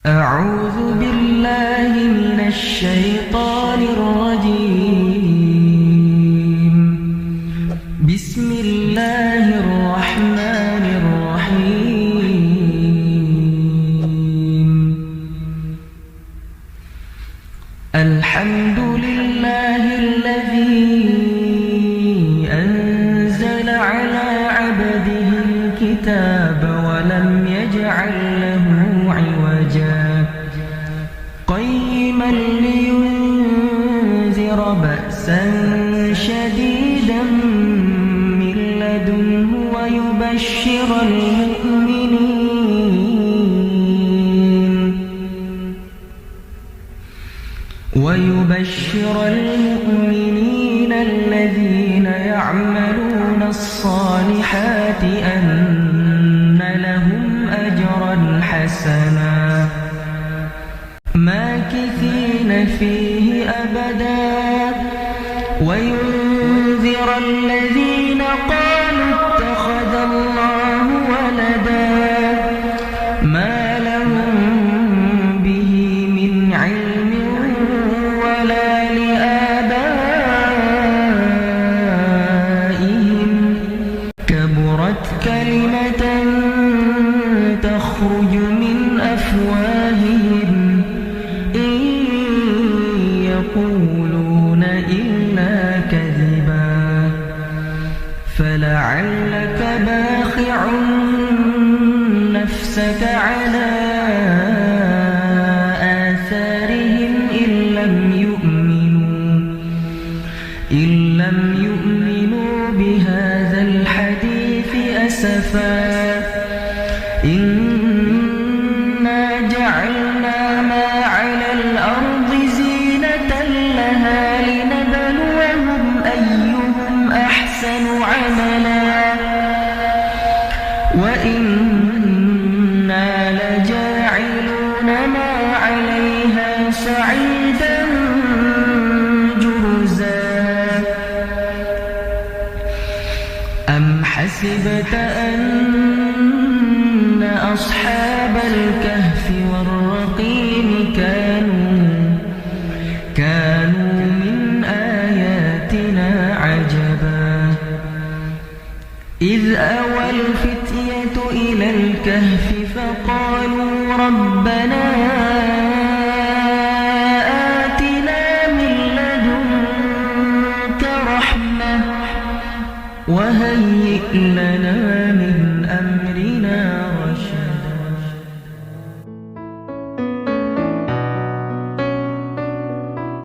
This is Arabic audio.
أعوذ بالله من الشيطان الرجيم. بسم الله الرحمن الرحيم. الحمد لله الذي أنزل على عبده الكتاب ولم يجعل له عوجا قيما لينذر بأسا شديدا من لدنه ويبشر المؤمنين الذين يعملون الصالحات أن لهم أجرا حسنا ماكثين فيه أبدا وينذر الذين قالوا اتخذ الله ولدا ما لهم به من علم ولا لآبائهم كبرت كلمة تخرج من أفواههم إن يقولون إلا كذبا فلعلك باخع نفسك على آثارهم إن لم يؤمنوا بهذا الحديث أسفا إنا جعلنا ما على الأرض زينة لها لنبلوهم أيهم أحسن عملا وإنا لجاعلون ما عليها صعيدا جرزا أم حسبت أن أصحاب الكهف والرقيم كانوا من آياتنا عجبا إذ أوى الفتية إلى الكهف فقالوا ربنا آتنا من لدنك رحمة وهيئ لنا